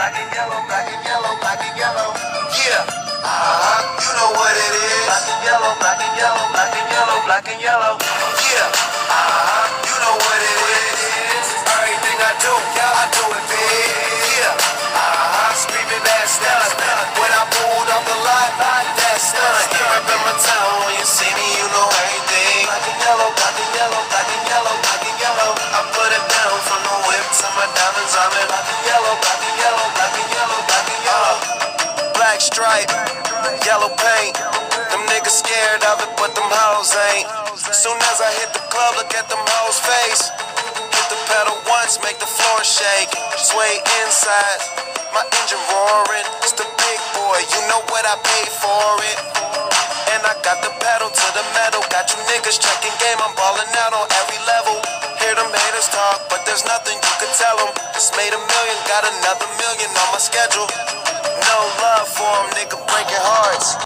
black and yellow, black and yellow, black and yellow. Yeah, you know what it is. Black and yellow, black and yellow, black and yellow, black and yellow. Yeah, you know what it is. Everything I do, I do it big. Yeah, screaming that's done. When I pulled off the lot, that's done. You're up in my town, when you see me, you know everything. Black and yellow, black and yellow, black and yellow, black and yellow. I put it down from the whip to my diamonds, I'm in Black and yellow, black and yellow, black and yellow, black and yellow. black stripe, yellow paint. Them niggas scared of it, but them hoes ain't. Soon as I hit the club, look at them hoes' face. Hit the pedal once, make the floor shake. Sway inside, my engine roaring. It's the big boy, you know what I paid for it. And I got the pedal to the metal. Got you niggas checking game, I'm ballin' out on every level. Hear them haters talk, but there's nothing you could tell them. Just made $1 million, got another $1 million on my schedule. No love for them, nigga breaking hearts.